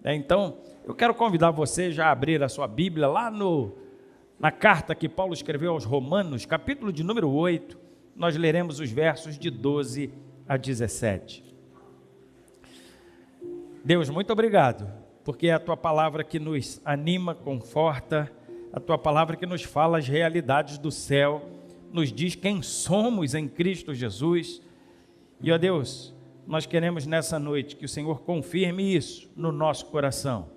Então, eu quero convidar você já a abrir a sua Bíblia lá na carta que Paulo escreveu aos Romanos, capítulo de número 8, nós leremos os versos de 12 a 17. Deus, muito obrigado, porque é a Tua palavra que nos anima, conforta, a Tua palavra que nos fala as realidades do céu, nos diz quem somos em Cristo Jesus. E, ó Deus, nós queremos nessa noite que o Senhor confirme isso no nosso coração,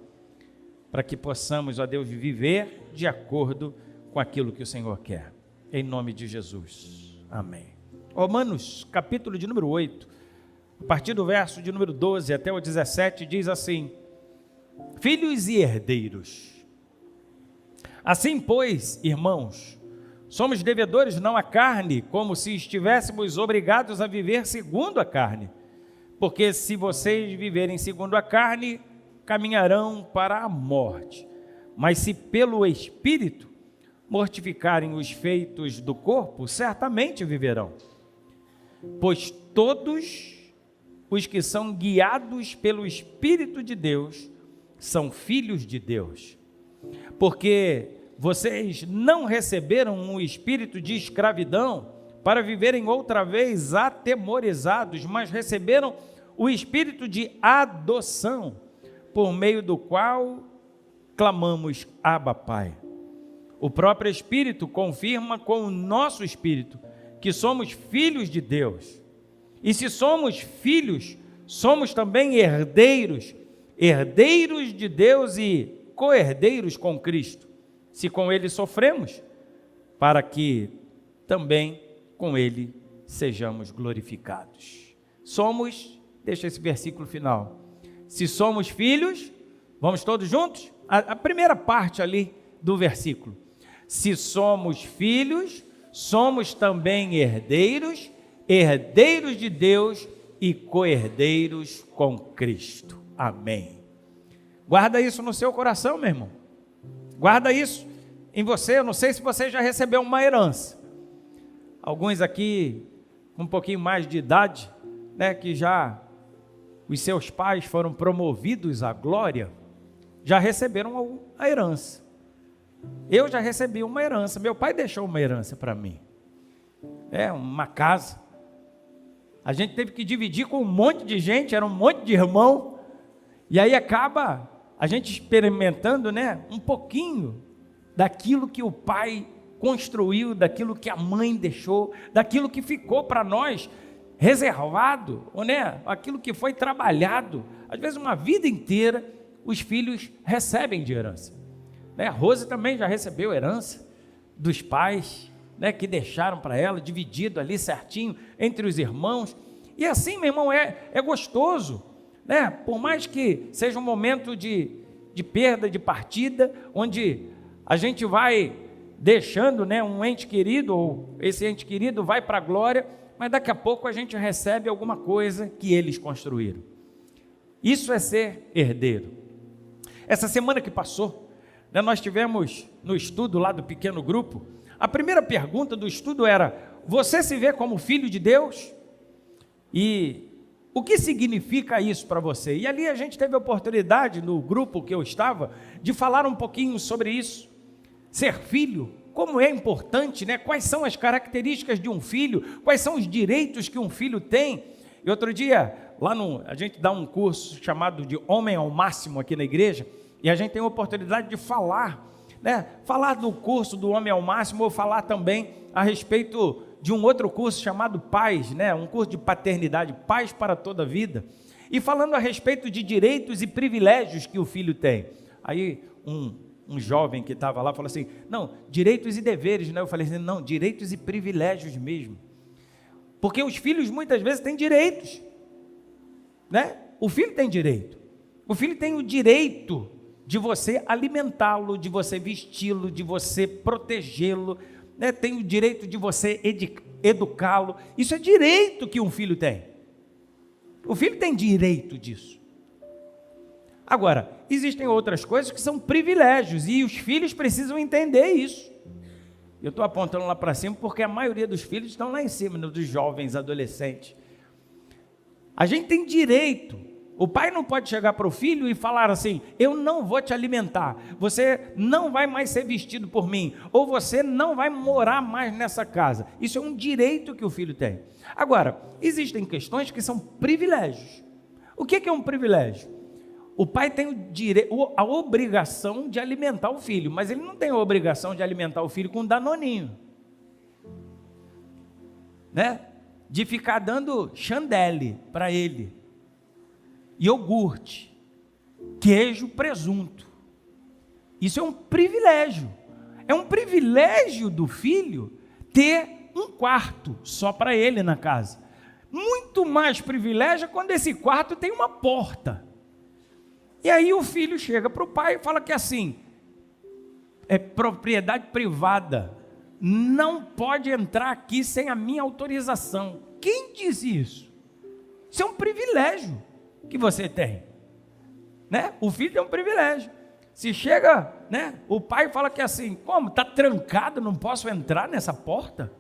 para que possamos, ó Deus, viver de acordo com aquilo que o Senhor quer. Em nome de Jesus. Amém. Romanos, capítulo de número 8, a partir do verso de número 12 até o 17, diz assim: filhos e herdeiros. Assim, pois, irmãos, somos devedores não à carne, como se estivéssemos obrigados a viver segundo a carne. Porque se vocês viverem segundo a carne, caminharão para a morte. Mas se pelo Espírito mortificarem os feitos do corpo, certamente viverão. Pois todos os que são guiados pelo Espírito de Deus são filhos de Deus. Porque vocês não receberam um espírito de escravidão para viverem outra vez atemorizados, mas receberam o espírito de adoção, por meio do qual clamamos: Abba, Pai. O próprio Espírito confirma com o nosso espírito que somos filhos de Deus. E se somos filhos, somos também herdeiros, herdeiros de Deus e co-herdeiros com Cristo, se com Ele sofremos, para que também com Ele sejamos glorificados. Somos, deixa esse versículo final, se somos filhos, vamos todos juntos? A primeira parte ali do versículo. Se somos filhos, somos também herdeiros, herdeiros de Deus e co-herdeiros com Cristo. Amém. Guarda isso no seu coração, meu irmão. Guarda isso em você. Eu não sei se você já recebeu uma herança. Alguns aqui com um pouquinho mais de idade, né, que já os seus pais foram promovidos à glória, já receberam a herança. Eu já recebi uma herança. Meu pai deixou uma herança para mim. Uma casa. A gente teve que dividir com um monte de gente, era um monte de irmão. E aí acaba a gente experimentando, né, um pouquinho daquilo que o pai construiu, daquilo que a mãe deixou, daquilo que ficou para nós reservado, né, aquilo que foi trabalhado. Às vezes uma vida inteira os filhos recebem de herança. A Rose também já recebeu herança dos pais, né, que deixaram para ela, dividido ali certinho entre os irmãos. E assim, meu irmão, é gostoso, né? Por mais que seja um momento de perda, de partida, onde a gente vai deixando, né, um ente querido, ou esse ente querido vai para a glória, mas daqui a pouco a gente recebe alguma coisa que eles construíram. Isso é ser herdeiro. Essa semana que passou, né, nós tivemos no estudo lá do pequeno grupo, a primeira pergunta do estudo era: você se vê como filho de Deus? E o que significa isso para você? E ali a gente teve a oportunidade, no grupo que eu estava, de falar um pouquinho sobre isso. Ser filho, como é importante, né? Quais são as características de um filho? Quais são os direitos que um filho tem? E outro dia, a gente dá um curso chamado de Homem ao Máximo aqui na igreja, e a gente tem a oportunidade de falar, né? Falar do curso do Homem ao Máximo, ou falar também a respeito de um outro curso chamado Paz, né? Um curso de paternidade, Paz para toda a vida. E falando a respeito de direitos e privilégios que o filho tem. Aí um jovem que estava lá falou assim: não, direitos e deveres, né? Eu falei assim: não, direitos e privilégios mesmo. Porque os filhos muitas vezes têm direitos, né? O filho tem direito. O filho tem o direito de você alimentá-lo, de você vesti-lo, de você protegê-lo, né? Tem o direito de você educá-lo. Isso é direito que um filho tem. O filho tem direito disso. Agora, existem outras coisas que são privilégios, e os filhos precisam entender isso. Eu estou apontando lá para cima porque a maioria dos filhos estão lá em cima, dos jovens, adolescentes. A gente tem direito O pai não pode chegar para o filho e falar assim: eu não vou te alimentar, você não vai mais ser vestido por mim, ou você não vai morar mais nessa casa. Isso é um direito que o filho tem. Agora, existem questões que são privilégios. O que é um privilégio? O pai tem a obrigação de alimentar o filho, mas ele não tem a obrigação de alimentar o filho com danoninho, né? De ficar dando chandelle para ele, iogurte, queijo, presunto. Isso é um privilégio. É um privilégio do filho ter um quarto só para ele na casa. Muito mais privilégio é quando esse quarto tem uma porta. E aí o filho chega para o pai e fala que assim, é propriedade privada, não pode entrar aqui sem a minha autorização. Quem disse isso? Isso é um privilégio que você tem, né? O filho tem um privilégio. Se chega, né, o pai fala que assim, como? Está trancado, não posso entrar nessa porta?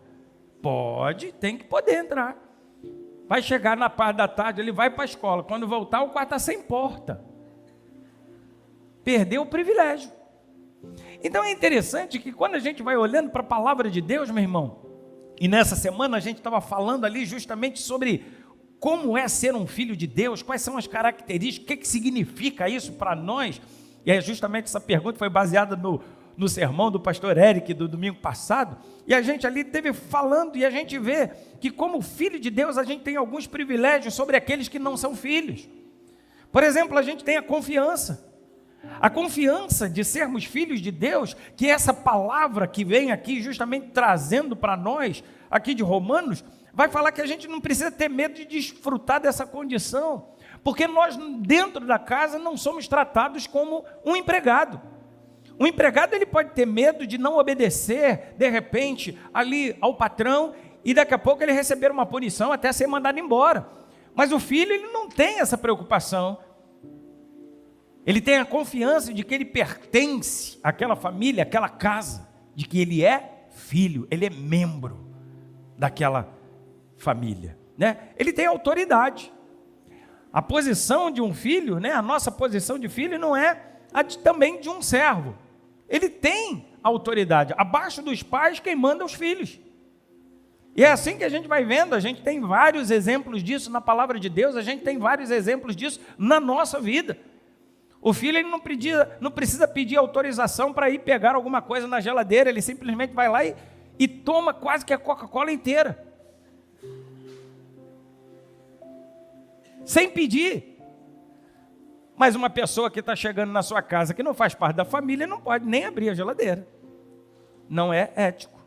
Pode, tem que poder entrar. Vai chegar na parte da tarde, ele vai para a escola, quando voltar o quarto está sem porta. Perdeu o privilégio. Então é interessante que quando a gente vai olhando para a palavra de Deus, meu irmão, e nessa semana a gente estava falando ali justamente sobre como é ser um filho de Deus, quais são as características, o que significa isso para nós, e é justamente essa pergunta foi baseada no sermão do pastor Eric do domingo passado, e a gente ali teve falando, e a gente vê que como filho de Deus a gente tem alguns privilégios sobre aqueles que não são filhos. Por exemplo, a gente tem a confiança de sermos filhos de Deus, que é essa palavra que vem aqui justamente trazendo para nós, aqui de Romanos, vai falar que a gente não precisa ter medo de desfrutar dessa condição, porque nós dentro da casa não somos tratados como um empregado. O empregado ele pode ter medo de não obedecer, de repente, ali ao patrão, e daqui a pouco ele receber uma punição até ser mandado embora. Mas o filho ele não tem essa preocupação. Ele tem a confiança de que ele pertence àquela família, àquela casa, de que ele é filho, ele é membro daquela família, né? Ele tem autoridade. A posição de um filho, né? A nossa posição de filho não é também de um servo. Ele tem autoridade. Abaixo dos pais, quem manda é os filhos. E é assim que a gente vai vendo, a gente tem vários exemplos disso na palavra de Deus, a gente tem vários exemplos disso na nossa vida. O filho ele não precisa pedir autorização para ir pegar alguma coisa na geladeira, ele simplesmente vai lá e toma quase que a Coca-Cola inteira. Sem pedir. Mas uma pessoa que está chegando na sua casa, que não faz parte da família, não pode nem abrir a geladeira. Não é ético,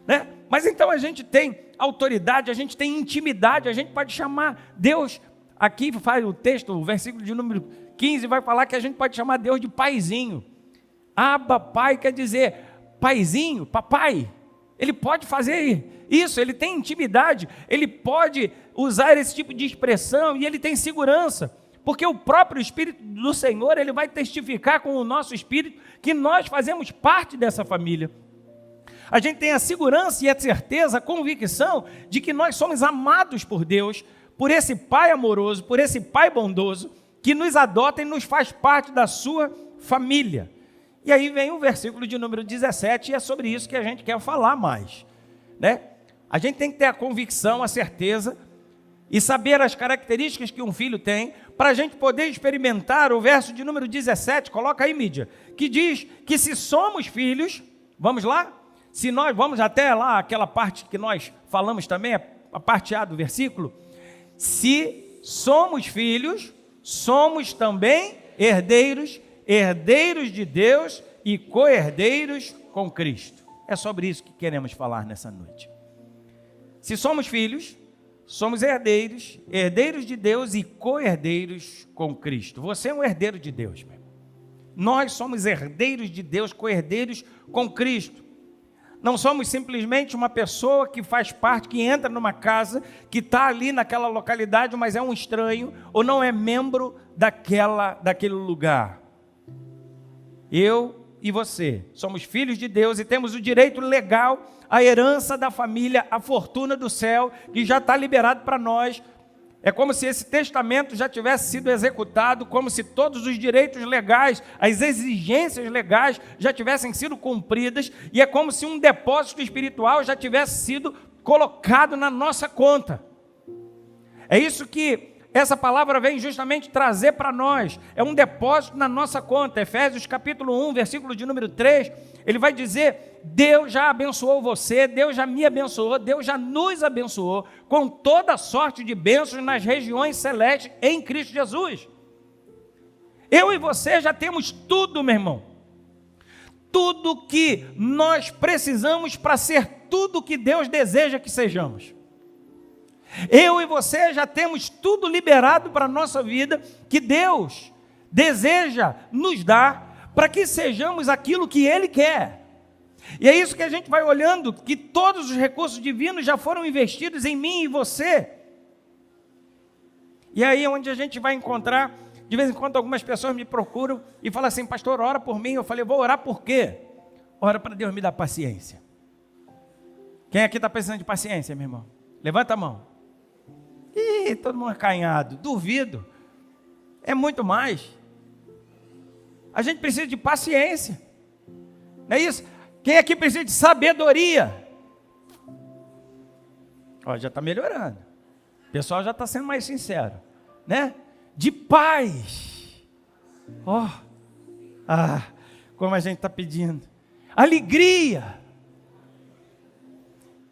né? Mas então a gente tem autoridade, a gente tem intimidade, a gente pode chamar Deus. Aqui faz o texto, o versículo de número 15 vai falar que a gente pode chamar Deus de paizinho. Abba, pai, quer dizer paizinho, papai. Ele pode fazer isso, ele tem intimidade, ele pode usar esse tipo de expressão e ele tem segurança, porque o próprio Espírito do Senhor, ele vai testificar com o nosso Espírito que nós fazemos parte dessa família. A gente tem a segurança e a certeza, a convicção de que nós somos amados por Deus, por esse Pai amoroso, por esse Pai bondoso, que nos adota e nos faz parte da sua família. E aí vem o versículo de número 17, e é sobre isso que a gente quer falar mais, né? A gente tem que ter a convicção, a certeza, e saber as características que um filho tem, para a gente poder experimentar o verso de número 17, coloca aí, mídia, que diz que se somos filhos, vamos lá? Se nós, vamos até lá, aquela parte que nós falamos também, a parte A do versículo, se somos filhos, somos também herdeiros, herdeiros de Deus e co-herdeiros com Cristo. É sobre isso que queremos falar nessa noite. Se somos filhos, somos herdeiros, herdeiros de Deus e co-herdeiros com Cristo. Você é um herdeiro de Deus, meu irmão. Nós somos herdeiros de Deus, co-herdeiros com Cristo. Não somos simplesmente uma pessoa que faz parte, que entra numa casa, que está ali naquela localidade, mas é um estranho, ou não é membro daquele lugar. Eu e você somos filhos de Deus e temos o direito legal, a herança da família, a fortuna do céu, que já está liberado para nós É como se esse testamento já tivesse sido executado, como se todos os direitos legais, as exigências legais já tivessem sido cumpridas, e é como se um depósito espiritual já tivesse sido colocado na nossa conta. É isso que essa palavra vem justamente trazer para nós. É um depósito na nossa conta. Efésios capítulo 1, versículo de número 3, ele vai dizer: Deus já abençoou você, Deus já me abençoou, Deus já nos abençoou com toda sorte de bênçãos nas regiões celestes em Cristo Jesus. Eu e você já temos tudo, meu irmão. Tudo que nós precisamos para ser tudo que Deus deseja que sejamos. Eu e você já temos tudo liberado para a nossa vida, que Deus deseja nos dar, para que sejamos aquilo que Ele quer. E é isso que a gente vai olhando, que todos os recursos divinos já foram investidos em mim e você. E aí é onde a gente vai encontrar, de vez em quando algumas pessoas me procuram e falam assim: pastor, ora por mim. Eu falei: vou orar por quê? Ora para Deus me dar paciência. Quem aqui está precisando de paciência, meu irmão? Levanta a mão. Ih, todo mundo acanhado. Duvido. É muito mais. A gente precisa de paciência. Não é isso? Quem aqui precisa de sabedoria? Ó, já está melhorando. O pessoal já está sendo mais sincero, né? De paz. Ó, como a gente está pedindo. Alegria.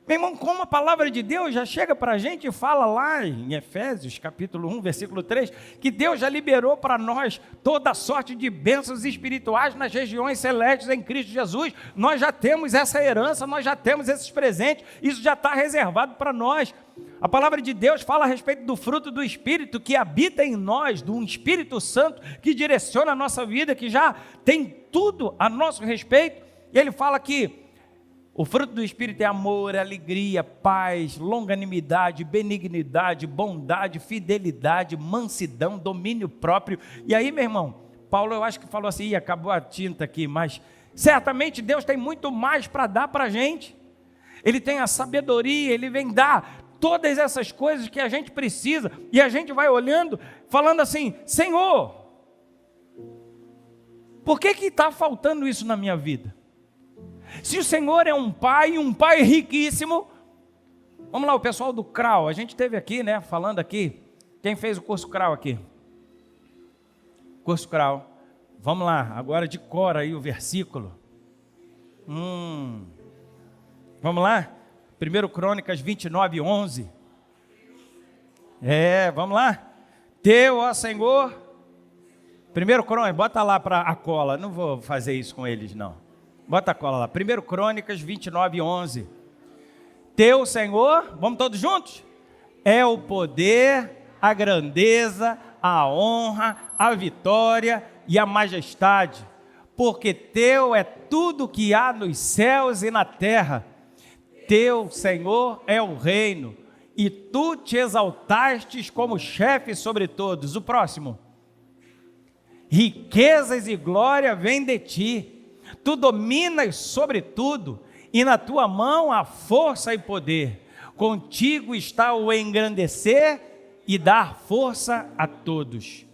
Meu irmão, como a palavra de Deus já chega para a gente e fala lá em Efésios capítulo 1, versículo 3, que Deus já liberou para nós toda sorte de bênçãos espirituais nas regiões celestes em Cristo Jesus. Nós já temos essa herança, nós já temos esses presentes, isso já está reservado para nós. A palavra de Deus fala a respeito do fruto do Espírito que habita em nós, do Espírito Santo que direciona a nossa vida, que já tem tudo a nosso respeito. E ele fala que o fruto do Espírito é amor, alegria, paz, longanimidade, benignidade, bondade, fidelidade, mansidão, domínio próprio. E aí, meu irmão, Paulo eu acho que falou assim: acabou a tinta aqui, mas certamente Deus tem muito mais para dar para a gente. Ele tem a sabedoria, Ele vem dar todas essas coisas que a gente precisa. E a gente vai olhando, falando assim: Senhor, por que está faltando isso na minha vida? Se o Senhor é um pai riquíssimo. Vamos lá, o pessoal do CRAU, a gente teve aqui, né, falando aqui. Quem fez o curso CRAU aqui? Curso CRAU. Vamos lá, agora de cor aí o versículo. Vamos lá? 1 Crônicas 29, 11. Vamos lá? Teu, ó Senhor. 1 Crônicas, bota lá para a cola. Não vou fazer isso com eles, não. Bota a cola lá. 1 Crônicas 29, 11. Teu, Senhor, vamos todos juntos? É o poder, a grandeza, a honra, a vitória e a majestade. Porque teu é tudo que há nos céus e na terra. Teu, Senhor, é o reino. E tu te exaltastes como chefe sobre todos. O próximo. Riquezas e glória vêm de ti. Tu dominas sobre tudo, e na tua mão há força e poder. Contigo está o engrandecer e dar força a todos.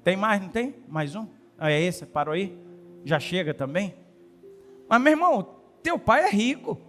Tem mais, não tem? Mais um? É esse, parou aí? Já chega também? Mas meu irmão, teu pai é rico.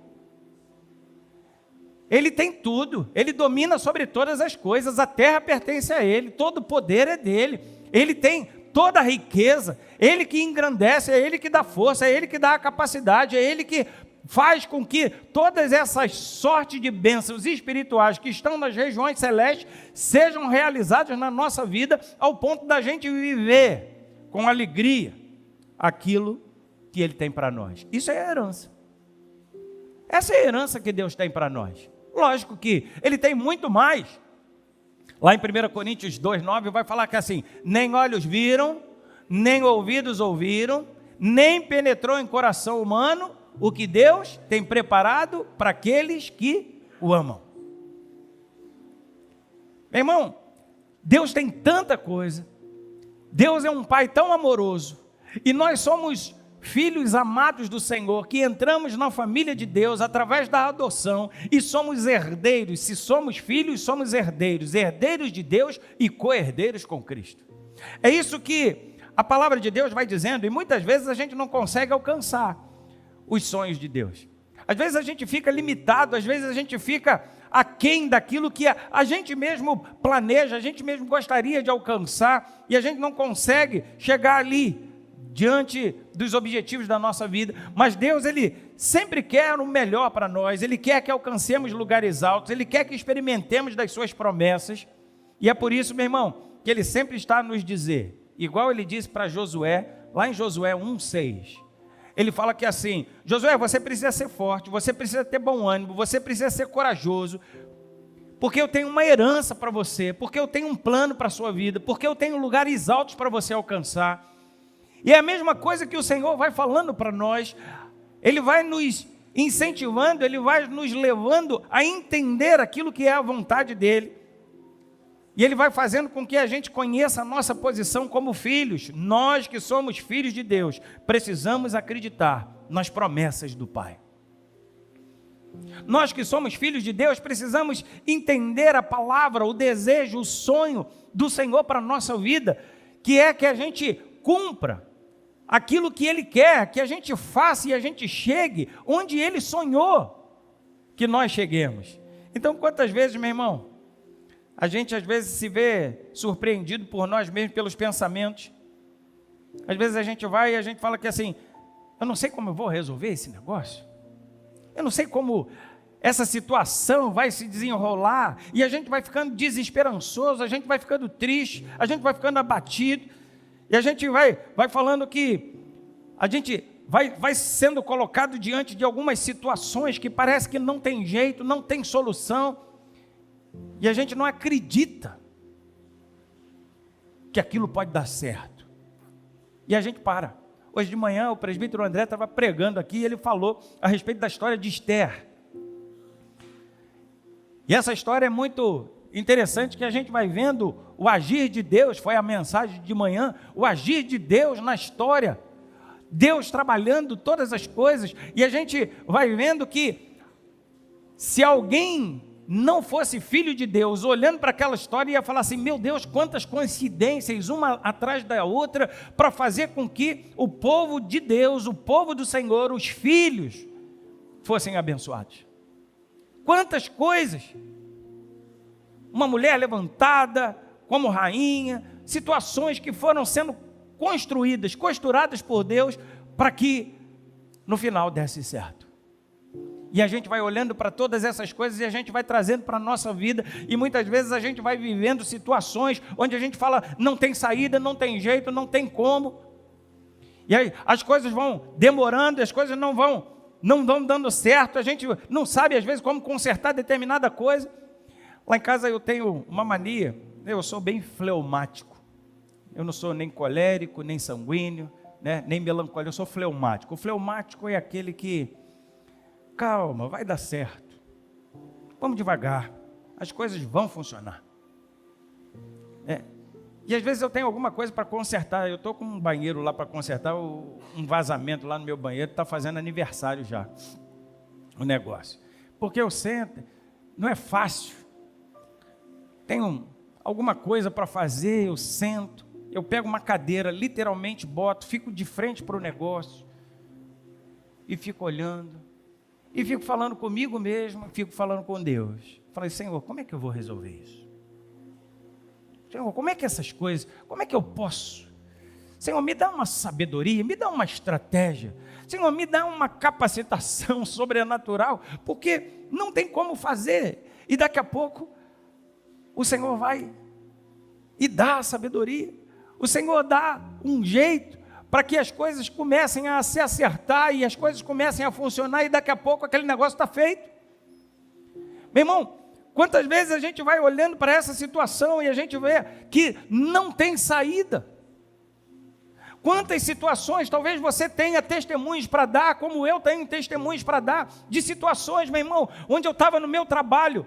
Ele tem tudo, ele domina sobre todas as coisas, a terra pertence a ele, todo o poder é dele. Ele tem toda a riqueza, Ele que engrandece, é Ele que dá força, é Ele que dá a capacidade, é Ele que faz com que todas essas sortes de bênçãos espirituais que estão nas regiões celestes sejam realizadas na nossa vida, ao ponto da gente viver com alegria aquilo que Ele tem para nós. Isso é herança. Essa é a herança que Deus tem para nós. Lógico que Ele tem muito mais. Lá em 1 Coríntios 2,9 vai falar que assim: nem olhos viram, nem ouvidos ouviram, nem penetrou em coração humano o que Deus tem preparado para aqueles que o amam. Meu irmão, Deus tem tanta coisa, Deus é um Pai tão amoroso, e nós somos filhos amados do Senhor, que entramos na família de Deus através da adoção e somos herdeiros. Se somos filhos, somos herdeiros, herdeiros de Deus e co-herdeiros com Cristo. É isso que a palavra de Deus vai dizendo, e muitas vezes a gente não consegue alcançar os sonhos de Deus. Às vezes a gente fica limitado, às vezes a gente fica aquém daquilo que a gente mesmo planeja, a gente mesmo gostaria de alcançar, e a gente não consegue chegar ali, diante dos objetivos da nossa vida. Mas Deus, Ele sempre quer o melhor para nós, Ele quer que alcancemos lugares altos, Ele quer que experimentemos das suas promessas, e é por isso, meu irmão, que Ele sempre está a nos dizer, igual Ele disse para Josué, lá em Josué 1:6, Ele fala que assim, Josué, você precisa ser forte, você precisa ter bom ânimo, você precisa ser corajoso, porque eu tenho uma herança para você, porque eu tenho um plano para a sua vida, porque eu tenho lugares altos para você alcançar. E é a mesma coisa que o Senhor vai falando para nós, Ele vai nos incentivando, Ele vai nos levando a entender aquilo que é a vontade dEle, e Ele vai fazendo com que a gente conheça a nossa posição como filhos. Nós que somos filhos de Deus, precisamos acreditar nas promessas do Pai. Nós que somos filhos de Deus, precisamos entender a palavra, o desejo, o sonho do Senhor para a nossa vida, que é que a gente cumpra aquilo que Ele quer, que a gente faça e a gente chegue onde Ele sonhou que nós cheguemos. Então, quantas vezes, meu irmão, a gente às vezes se vê surpreendido por nós mesmos, pelos pensamentos. Às vezes a gente vai e a gente fala que assim, eu não sei como eu vou resolver esse negócio, eu não sei como essa situação vai se desenrolar, e a gente vai ficando desesperançoso, a gente vai ficando triste, a gente vai ficando abatido, e a gente vai falando que a gente vai sendo colocado diante de algumas situações que parece que não tem jeito, não tem solução, e a gente não acredita que aquilo pode dar certo, e a gente para. Hoje de manhã o presbítero André estava pregando aqui, e ele falou a respeito da história de Esther, e essa história é muito interessante, que a gente vai vendo o agir de Deus. Foi a mensagem de manhã, o agir de Deus na história, Deus trabalhando todas as coisas, e a gente vai vendo que se alguém não fosse filho de Deus, olhando para aquela história, ia falar assim, meu Deus, quantas coincidências, uma atrás da outra, para fazer com que o povo de Deus, o povo do Senhor, os filhos, fossem abençoados. Quantas coisas, uma mulher levantada como rainha, situações que foram sendo construídas, costuradas por Deus, para que no final desse certo. E a gente vai olhando para todas essas coisas e a gente vai trazendo para a nossa vida, e muitas vezes a gente vai vivendo situações onde a gente fala, não tem saída, não tem jeito, não tem como, e aí as coisas vão demorando, as coisas não vão dando certo, a gente não sabe às vezes como consertar determinada coisa. Lá em casa eu tenho uma mania, eu sou bem fleumático, eu não sou nem colérico, nem sanguíneo, né, nem melancólico, eu sou fleumático. O fleumático é aquele que, calma, vai dar certo, vamos devagar, as coisas vão funcionar. E às vezes eu tenho alguma coisa para consertar, eu estou com um banheiro lá para consertar, um vazamento lá no meu banheiro, está fazendo aniversário já, o negócio. Porque eu sento, não é fácil, tenho alguma coisa para fazer, eu sento, eu pego uma cadeira, literalmente boto, fico de frente para o negócio, e fico olhando, e fico falando comigo mesmo, fico falando com Deus. Falei, Senhor, como é que eu vou resolver isso? Senhor, como é que essas coisas, como é que eu posso? Senhor, me dá uma sabedoria, me dá uma estratégia. Senhor, me dá uma capacitação sobrenatural, porque não tem como fazer. E daqui a pouco, o Senhor vai e dá a sabedoria. O Senhor dá um jeito para que as coisas comecem a se acertar e as coisas comecem a funcionar, e daqui a pouco aquele negócio está feito. Meu irmão, quantas vezes a gente vai olhando para essa situação e a gente vê que não tem saída? Quantas situações, talvez você tenha testemunhos para dar, como eu tenho testemunhos para dar, de situações, meu irmão, onde eu estava no meu trabalho,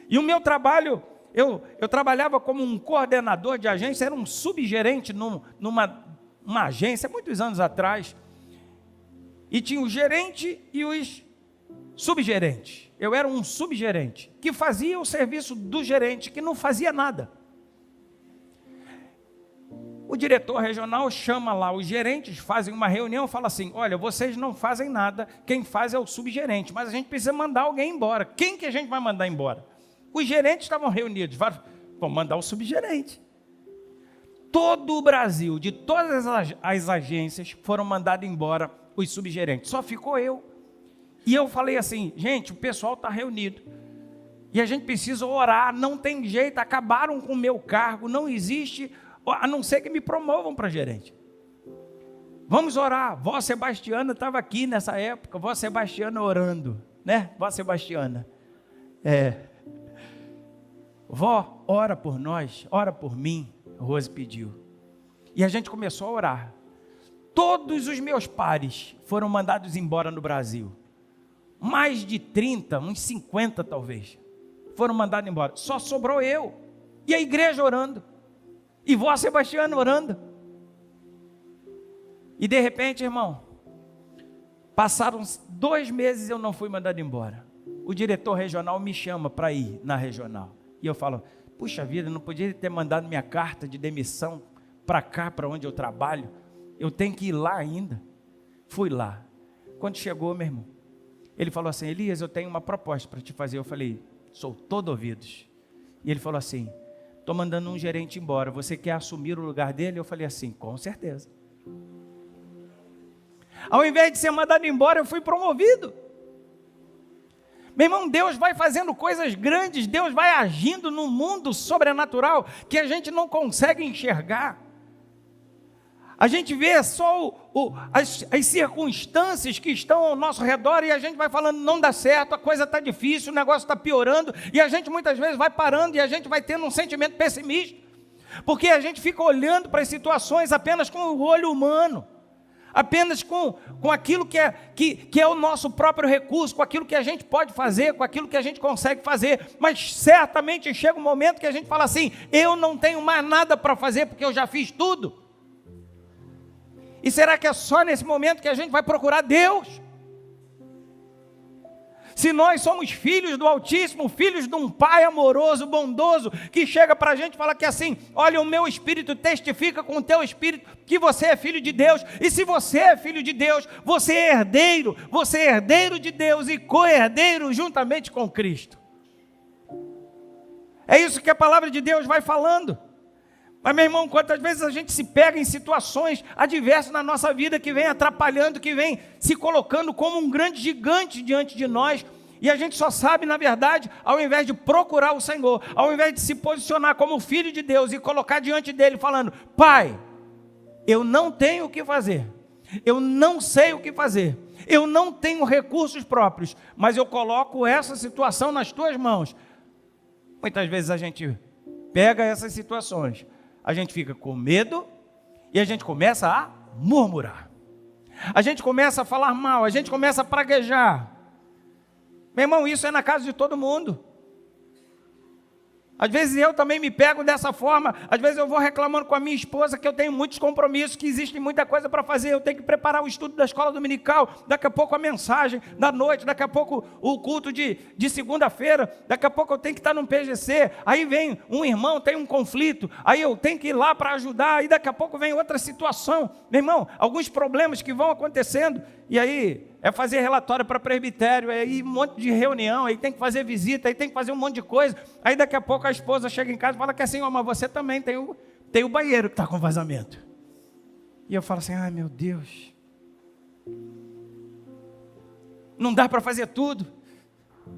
e o meu trabalho, eu trabalhava como um coordenador de agência, era um subgerente numa agência, muitos anos atrás, E tinha o gerente e os subgerentes. Eu era um subgerente, que fazia o serviço do gerente, que não fazia nada. O diretor regional chama lá, os gerentes fazem uma reunião e fala assim: olha, vocês não fazem nada, quem faz é o subgerente, mas a gente precisa mandar alguém embora. Quem que a gente vai mandar embora? Os gerentes estavam reunidos, vamos mandar o subgerente. Todo o Brasil, de todas as agências, foram mandados embora os subgerentes, só ficou eu. E eu falei assim: gente, o pessoal está reunido, e a gente precisa orar, não tem jeito, acabaram com o meu cargo, não existe, a não ser que me promovam para gerente. Vamos orar. Vó Sebastiana estava aqui nessa época, Vó Sebastiana orando, né? Vó Sebastiana, vó, ora por nós, ora por mim, Rose pediu. E a gente começou a orar. Todos os meus pares foram mandados embora no Brasil. Mais de 30, uns 50 talvez, foram mandados embora. Só sobrou eu e a igreja orando. E Vó Sebastiana orando. E de repente, irmão, passaram 2 meses e eu não fui mandado embora. O diretor regional me chama para ir na regional. E eu falo: puxa vida, não podia ter mandado minha carta de demissão para cá, para onde eu trabalho. Eu tenho que ir lá ainda. Fui lá. Quando chegou, meu irmão, ele falou assim: Elias, eu tenho uma proposta para te fazer. Eu falei: sou todo ouvidos. E ele falou assim: estou mandando um gerente embora, você quer assumir o lugar dele? Eu falei assim: com certeza. Ao invés de ser mandado embora, eu fui promovido. Meu irmão, Deus vai fazendo coisas grandes, Deus vai agindo no mundo sobrenatural que a gente não consegue enxergar. A gente vê só as circunstâncias que estão ao nosso redor e a gente vai falando: não dá certo, a coisa está difícil, o negócio está piorando, e a gente muitas vezes vai parando e a gente vai tendo um sentimento pessimista, porque a gente fica olhando para as situações apenas com o olho humano, apenas com aquilo que é o nosso próprio recurso, com aquilo que a gente pode fazer, com aquilo que a gente consegue fazer, mas certamente chega um momento que a gente fala assim: eu não tenho mais nada para fazer porque eu já fiz tudo. E será que é só nesse momento que a gente vai procurar Deus? Se nós somos filhos do Altíssimo, filhos de um Pai amoroso, bondoso, que chega para a gente e fala que assim: olha, o meu espírito testifica com o teu espírito que você é filho de Deus, e se você é filho de Deus, você é herdeiro de Deus e co-herdeiro juntamente com Cristo. É isso que a palavra de Deus vai falando. Mas, meu irmão, quantas vezes a gente se pega em situações adversas na nossa vida, que vem atrapalhando, que vem se colocando como um grande gigante diante de nós, e a gente só sabe, na verdade, ao invés de procurar o Senhor, ao invés de se posicionar como filho de Deus e colocar diante dele falando: Pai, eu não tenho o que fazer, eu não sei o que fazer, eu não tenho recursos próprios, mas eu coloco essa situação nas tuas mãos. Muitas vezes a gente pega essas situações, a gente fica com medo e a gente começa a murmurar. A gente começa a falar mal, a gente começa a praguejar. Meu irmão, isso é na casa de todo mundo. Às vezes eu também me pego dessa forma. Às vezes eu vou reclamando com a minha esposa que eu tenho muitos compromissos, que existe muita coisa para fazer. Eu tenho que preparar o estudo da escola dominical, daqui a pouco a mensagem da noite, daqui a pouco o culto de segunda-feira, daqui a pouco eu tenho que estar num PGC, aí vem um irmão, tem um conflito, aí eu tenho que ir lá para ajudar, aí daqui a pouco vem outra situação. Meu irmão, alguns problemas que vão acontecendo, e aí é fazer relatório para presbitério, aí um monte de reunião, aí tem que fazer visita, aí tem que fazer um monte de coisa. Aí daqui a pouco a esposa chega em casa e fala que assim: mas você também tem o banheiro que está com vazamento. E eu falo assim: ai meu Deus, não dá para fazer tudo.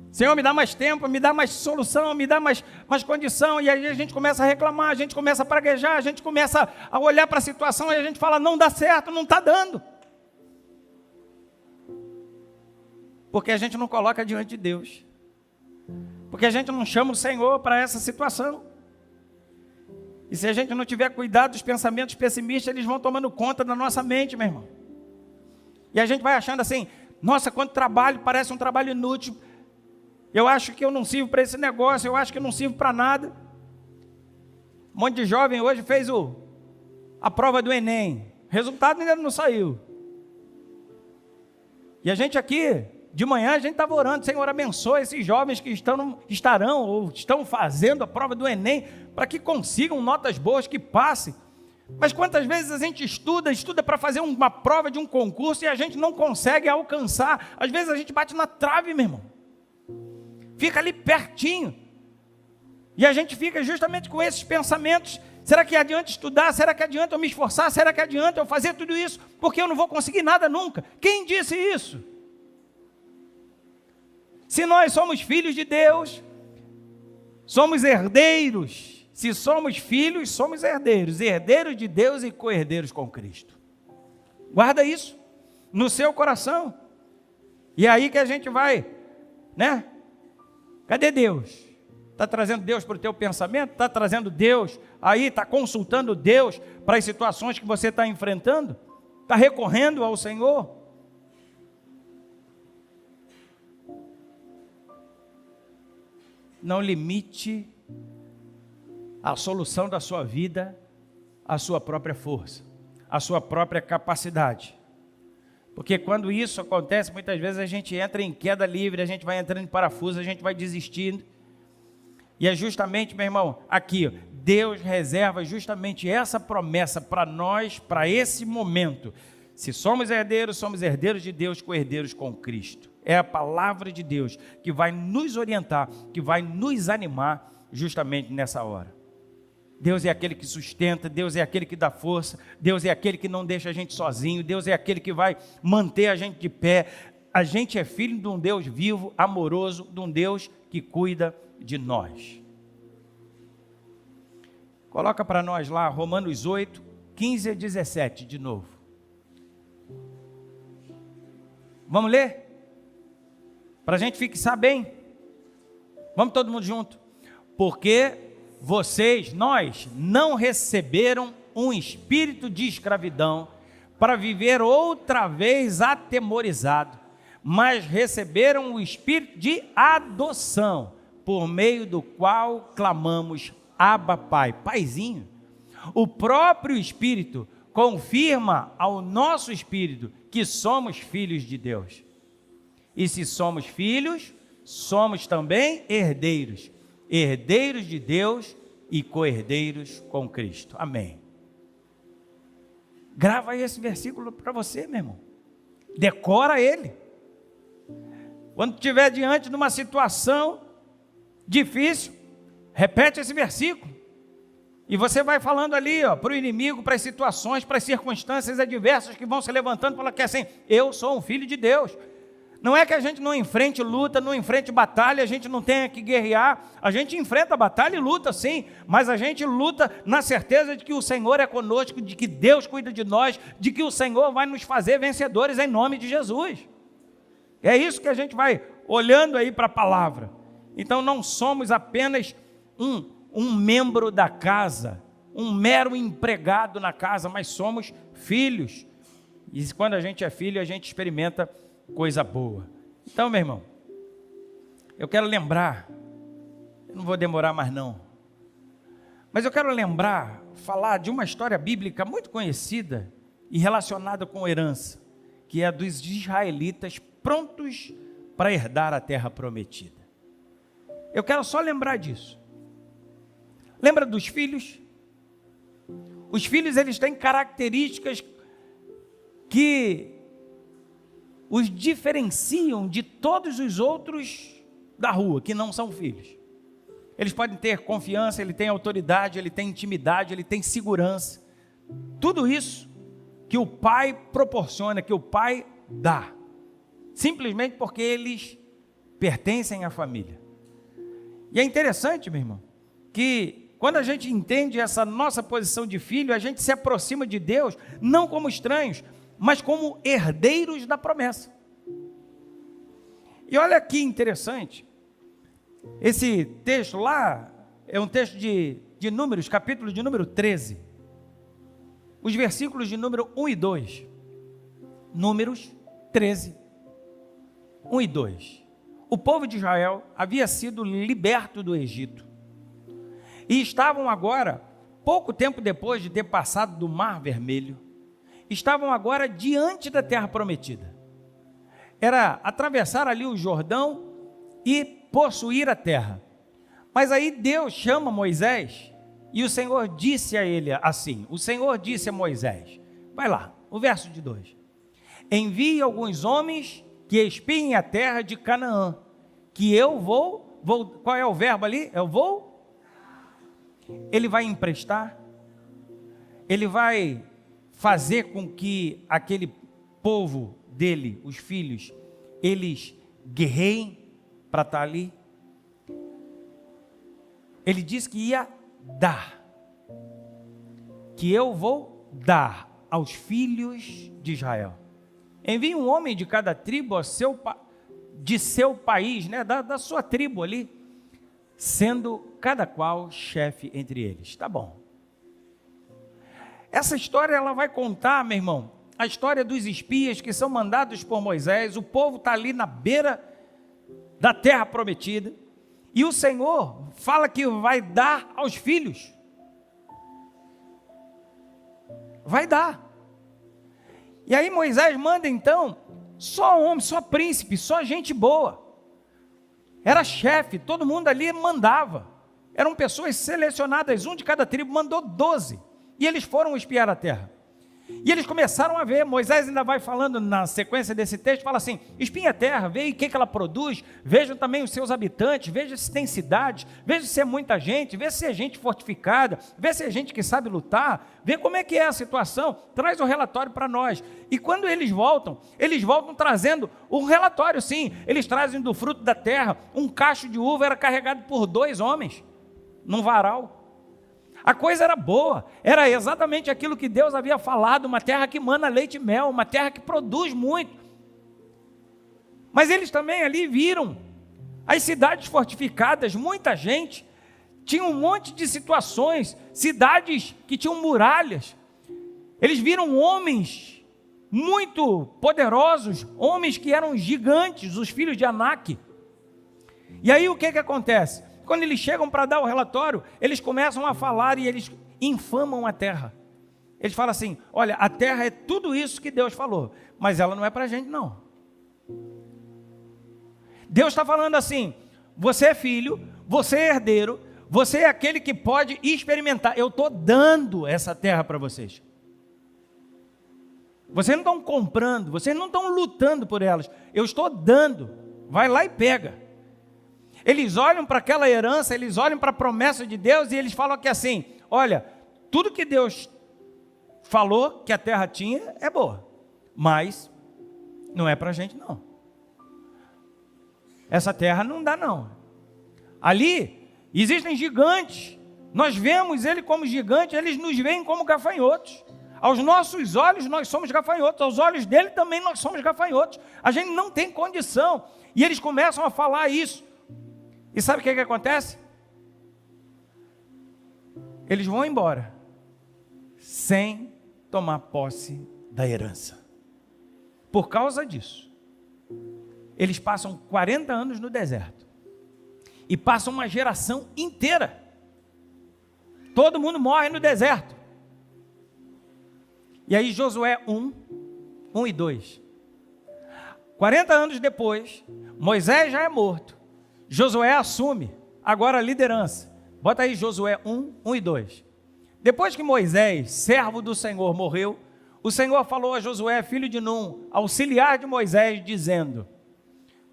Senhor, me dá mais tempo, me dá mais solução, me dá mais condição. E aí a gente começa a reclamar, a gente começa a praguejar, a gente começa a olhar para a situação e a gente fala: não dá certo, não está dando. Porque a gente não coloca diante de Deus, porque a gente não chama o Senhor para essa situação. E se a gente não tiver cuidado, os pensamentos pessimistas, eles vão tomando conta da nossa mente, meu irmão. E a gente vai achando assim: nossa, quanto trabalho, parece um trabalho inútil. Eu acho que eu não sirvo para esse negócio, eu acho que eu não sirvo para nada. Um monte de jovem hoje fez a prova do Enem, o resultado ainda não saiu. E a gente aqui, de manhã, a gente estava orando, Senhor, abençoa esses jovens que estarão ou estão fazendo a prova do Enem, para que consigam notas boas, que passem. Mas quantas vezes a gente estuda para fazer uma prova de um concurso e a gente não consegue alcançar? Às vezes a gente bate na trave, meu irmão. Fica ali pertinho. E a gente fica justamente com esses pensamentos. Será que adianta estudar? Será que adianta eu me esforçar? Será que adianta eu fazer tudo isso? Porque eu não vou conseguir nada nunca. Quem disse isso? Se nós somos filhos de Deus, somos herdeiros. Se somos filhos, somos herdeiros. Herdeiros de Deus e co-herdeiros com Cristo. Guarda isso no seu coração. E é aí que a gente vai, né? Cadê Deus? Está trazendo Deus para o teu pensamento? Está trazendo Deus aí? Está consultando Deus para as situações que você está enfrentando? Está recorrendo ao Senhor? Não limite a solução da sua vida à sua própria força, à sua própria capacidade. Porque quando isso acontece, muitas vezes a gente entra em queda livre, a gente vai entrando em parafuso, a gente vai desistindo. E é justamente, meu irmão, aqui, Deus reserva justamente essa promessa para nós, para esse momento. Se somos herdeiros de Deus, co-herdeiros com Cristo. É a palavra de Deus que vai nos orientar, que vai nos animar justamente nessa hora. Deus é aquele que sustenta, Deus é aquele que dá força, Deus é aquele que não deixa a gente sozinho, Deus é aquele que vai manter a gente de pé. A gente é filho de um Deus vivo, amoroso, de um Deus que cuida de nós. Coloca para nós lá Romanos 8, 15 a 17 de novo. Vamos ler? Para a gente fixar bem. Vamos todo mundo junto. Porque nós não receberam um espírito de escravidão para viver outra vez atemorizado, mas receberam o espírito de adoção, por meio do qual clamamos, Abba, Pai, Paizinho. O próprio Espírito confirma ao nosso espírito que somos filhos de Deus. E se somos filhos, somos também herdeiros. Herdeiros de Deus e co-herdeiros com Cristo. Amém. Grava aí esse versículo para você, meu irmão. Decora ele. Quando estiver diante de uma situação difícil, repete esse versículo. E você vai falando ali, para o inimigo, para as situações, para as circunstâncias adversas que vão se levantando, falando que assim, eu sou um filho de Deus. Não é que a gente não enfrente luta, não enfrente batalha, a gente não tenha que guerrear, a gente enfrenta batalha e luta sim, mas a gente luta na certeza de que o Senhor é conosco, de que Deus cuida de nós, de que o Senhor vai nos fazer vencedores em nome de Jesus. É isso que a gente vai olhando aí para a palavra. Então não somos apenas um membro da casa, um mero empregado na casa, mas somos filhos. E quando a gente é filho, a gente experimenta coisa boa. Então, meu irmão, eu quero lembrar, eu não vou demorar mais não, mas eu quero falar de uma história bíblica muito conhecida e relacionada com herança, que é a dos israelitas prontos para herdar a terra prometida. Eu quero só lembrar disso. Lembra dos filhos? Os filhos, eles têm características que os diferenciam de todos os outros da rua, que não são filhos. Eles podem ter confiança, ele tem autoridade, ele tem intimidade, ele tem segurança. Tudo isso que o pai proporciona, que o pai dá. Simplesmente porque eles pertencem à família. E é interessante, meu irmão, que quando a gente entende essa nossa posição de filho, a gente se aproxima de Deus, não como estranhos, mas como herdeiros da promessa. E olha que interessante, esse texto lá, é um texto de Números, capítulo de número 13, os versículos de número 1 e 2, Números 13, 1 e 2, o povo de Israel havia sido liberto do Egito, e estavam agora, pouco tempo depois de ter passado do Mar Vermelho, estavam agora diante da terra prometida. era atravessar ali o Jordão e possuir a terra. Mas aí Deus chama Moisés e o Senhor disse a ele assim, o Senhor disse a Moisés, vai lá, o verso de 2, envie alguns homens que espiem a terra de Canaã, que eu vou, qual é o verbo ali? Eu vou? Ele vai emprestar, ele vai fazer com que aquele povo dele, os filhos, eles guerreiem para estar ali. Ele disse que ia dar, que eu vou dar aos filhos de Israel. Envie um homem de cada tribo de seu país, né, da sua tribo ali, sendo cada qual chefe entre eles. Tá bom. Essa história ela vai contar, meu irmão, a história dos espias que são mandados por Moisés. O povo está ali na beira da terra prometida. E o Senhor fala que vai dar aos filhos. Vai dar. E aí Moisés manda então, só homem, só príncipe, só gente boa. Era chefe, todo mundo ali mandava. Eram pessoas selecionadas, um de cada tribo, mandou 12. E eles foram espiar a terra. E eles começaram a ver, Moisés ainda vai falando na sequência desse texto, fala assim, espinha a terra, veja o que ela produz, veja também os seus habitantes, veja se tem cidades, veja se é muita gente, veja se é gente fortificada, veja se é gente que sabe lutar, vê como é que é a situação, traz o relatório para nós. E quando eles voltam trazendo um relatório, sim, eles trazem do fruto da terra, um cacho de uva era carregado por 2 homens, num varal. A coisa era boa, era exatamente aquilo que Deus havia falado, uma terra que mana leite e mel, uma terra que produz muito. Mas eles também ali viram as cidades fortificadas, muita gente, tinha um monte de situações, cidades que tinham muralhas. Eles viram homens muito poderosos, homens que eram gigantes, os filhos de Anak. E aí o que acontece? Quando eles chegam para dar o relatório, eles começam a falar e eles infamam a terra. Eles falam assim, olha, a terra é tudo isso que Deus falou, mas ela não é para a gente não. Deus está falando assim, você é filho, você é herdeiro, você é aquele que pode experimentar, eu estou dando essa terra para vocês. Vocês não estão comprando, vocês não estão lutando por elas, eu estou dando, vai lá e pega. Eles olham para aquela herança, eles olham para a promessa de Deus e eles falam aqui assim, olha, tudo que Deus falou que a terra tinha é boa, mas não é para a gente não. Essa terra não dá não. Ali existem gigantes, nós vemos ele como gigante, eles nos veem como gafanhotos. Aos nossos olhos nós somos gafanhotos, aos olhos dele também nós somos gafanhotos. A gente não tem condição. E eles começam a falar isso. E sabe o que acontece? Eles vão embora sem tomar posse da herança. Por causa disso, eles passam 40 anos no deserto e passam uma geração inteira. Todo mundo morre no deserto. E aí Josué 1 e 2. 40 anos depois, Moisés já é morto. Josué assume agora a liderança. Bota aí Josué 1 e 2. Depois que Moisés, servo do Senhor, morreu, o Senhor falou a Josué, filho de Num, auxiliar de Moisés, dizendo,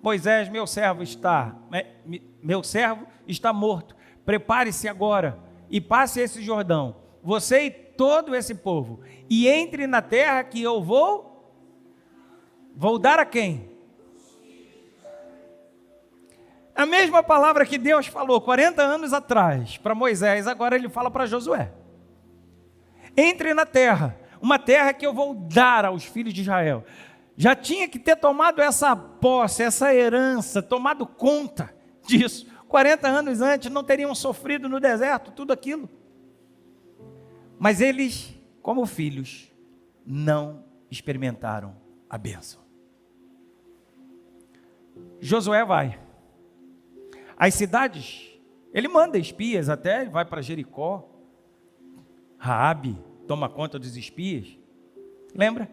Moisés, meu servo está morto, prepare-se agora e passe esse Jordão, você e todo esse povo, e entre na terra que eu vou dar a quem? A mesma palavra que Deus falou 40 anos atrás para Moisés, agora ele fala para Josué. Entre na terra, uma terra que eu vou dar aos filhos de Israel. Já tinha que ter tomado essa posse, essa herança, tomado conta disso. 40 anos antes não teriam sofrido no deserto tudo aquilo. Mas eles, como filhos, não experimentaram a bênção. Josué vai. As cidades, ele manda espias até, vai para Jericó. Raabe toma conta dos espias. Lembra?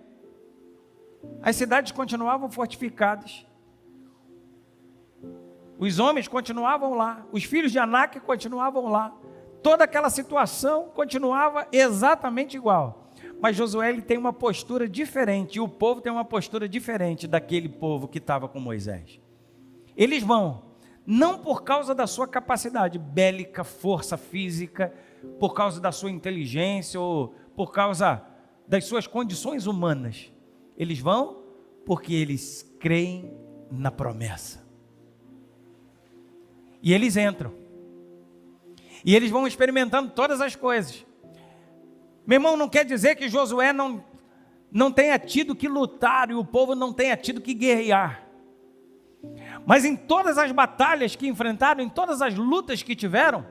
As cidades continuavam fortificadas. Os homens continuavam lá. Os filhos de Anak continuavam lá. Toda aquela situação continuava exatamente igual. Mas Josué ele tem uma postura diferente. E o povo tem uma postura diferente daquele povo que estava com Moisés. Eles vão, não por causa da sua capacidade bélica, força física, por causa da sua inteligência ou por causa das suas condições humanas. Eles vão porque eles creem na promessa. E eles entram. E eles vão experimentando todas as coisas. Meu irmão, não quer dizer que Josué não tenha tido que lutar e o povo não tenha tido que guerrear. Mas em todas as batalhas que enfrentaram, em todas as lutas que tiveram,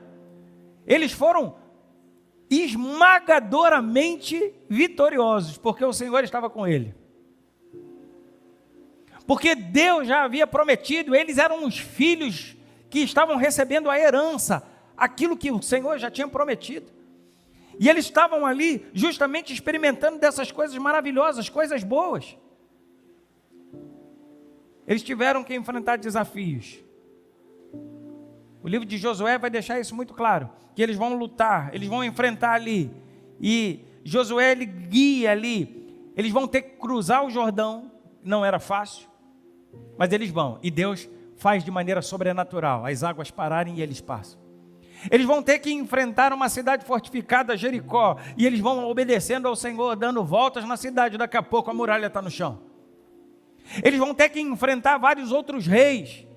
eles foram esmagadoramente vitoriosos, porque o Senhor estava com ele. Porque Deus já havia prometido, eles eram os filhos que estavam recebendo a herança, aquilo que o Senhor já tinha prometido. E eles estavam ali justamente experimentando dessas coisas maravilhosas, coisas boas. Eles tiveram que enfrentar desafios. O livro de Josué vai deixar isso muito claro, que eles vão lutar, eles vão enfrentar ali. E Josué ele guia ali, eles vão ter que cruzar o Jordão, não era fácil, mas eles vão. E Deus faz de maneira sobrenatural, as águas pararem e eles passam. Eles vão ter que enfrentar uma cidade fortificada, Jericó, e eles vão obedecendo ao Senhor, dando voltas na cidade, daqui a pouco a muralha está no chão. Eles vão ter que enfrentar vários outros reis.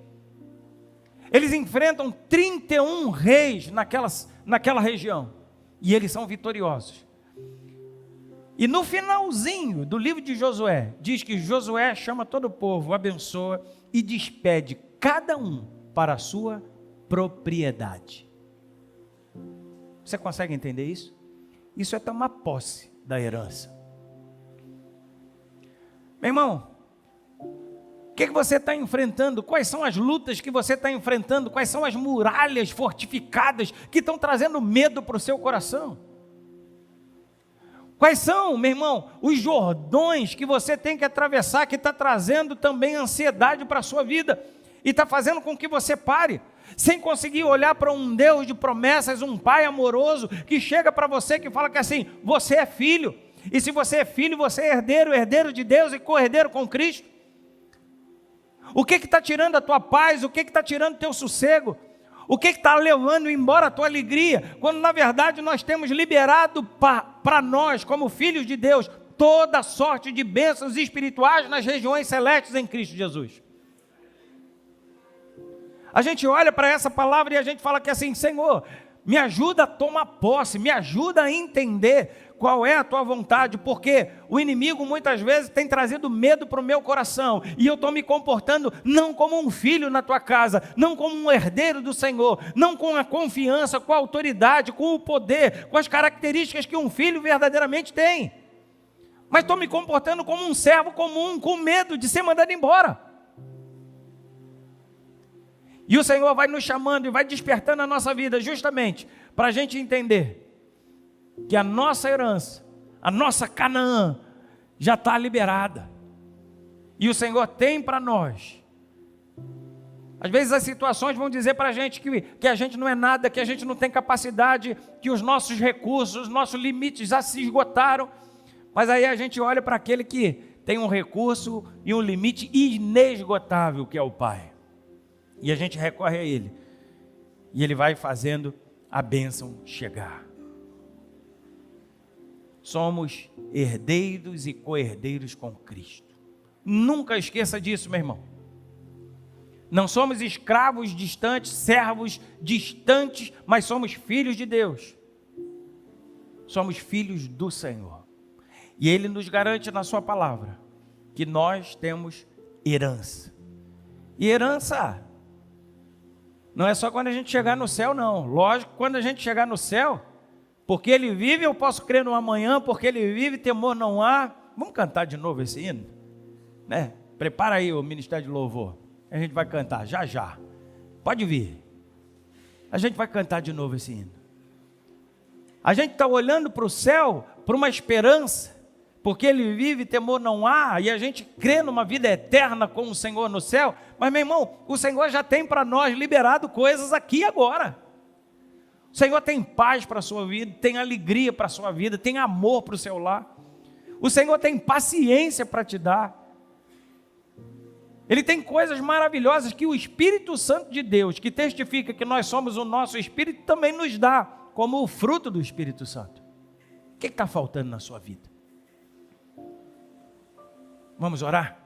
Eles enfrentam 31 reis naquela região, e eles são vitoriosos. E no finalzinho do livro de Josué, diz que Josué chama todo o povo, abençoa e despede cada um para a sua propriedade. Você consegue entender isso? Isso é tomar posse da herança. Meu irmão, o que você está enfrentando? Quais são as lutas que você está enfrentando? Quais são as muralhas fortificadas que estão trazendo medo para o seu coração? Quais são, meu irmão, os Jordões que você tem que atravessar, que está trazendo também ansiedade para a sua vida e está fazendo com que você pare, sem conseguir olhar para um Deus de promessas, um Pai amoroso que chega para você, que fala que assim, você é filho, e se você é filho, você é herdeiro de Deus e co-herdeiro com Cristo. O que está tirando a tua paz? O que está tirando o teu sossego? O que está levando embora a tua alegria? Quando na verdade nós temos liberado para nós, como filhos de Deus, toda sorte de bênçãos espirituais nas regiões celestes em Cristo Jesus. A gente olha para essa palavra e a gente fala que assim, Senhor, me ajuda a tomar posse, me ajuda a entender qual é a tua vontade, porque o inimigo muitas vezes tem trazido medo para o meu coração, e eu estou me comportando não como um filho na tua casa, não como um herdeiro do Senhor, não com a confiança, com a autoridade, com o poder, com as características que um filho verdadeiramente tem, mas estou me comportando como um servo comum, com medo de ser mandado embora. E o Senhor vai nos chamando e vai despertando a nossa vida justamente para a gente entender que a nossa herança, a nossa Canaã já está liberada. E o Senhor tem para nós. Às vezes as situações vão dizer para a gente que a gente não é nada, que a gente não tem capacidade, que os nossos recursos, os nossos limites já se esgotaram. Mas aí a gente olha para aquele que tem um recurso e um limite inesgotável, que é o Pai. E a gente recorre a Ele. E Ele vai fazendo a bênção chegar. Somos herdeiros e co-herdeiros com Cristo. Nunca esqueça disso, meu irmão. Não somos escravos distantes, servos distantes, mas somos filhos de Deus. Somos filhos do Senhor. E Ele nos garante na sua palavra que nós temos herança. E herança não é só quando a gente chegar no céu, não. Lógico, quando a gente chegar no céu, porque Ele vive, eu posso crer no amanhã, porque Ele vive, temor não há. Vamos cantar de novo esse hino? Né? Prepara aí o ministério de louvor. A gente vai cantar, já já. Pode vir. A gente vai cantar de novo esse hino. A gente está olhando para o céu, para uma esperança, porque Ele vive, temor não há, e a gente crê numa vida eterna com o Senhor no céu. Mas, meu irmão, o Senhor já tem para nós liberado coisas aqui e agora. O Senhor tem paz para a sua vida, tem alegria para a sua vida, tem amor para o seu lar. O Senhor tem paciência para te dar. Ele tem coisas maravilhosas que o Espírito Santo de Deus, que testifica que nós somos o nosso Espírito, também nos dá, como o fruto do Espírito Santo. O que está faltando na sua vida? Vamos orar?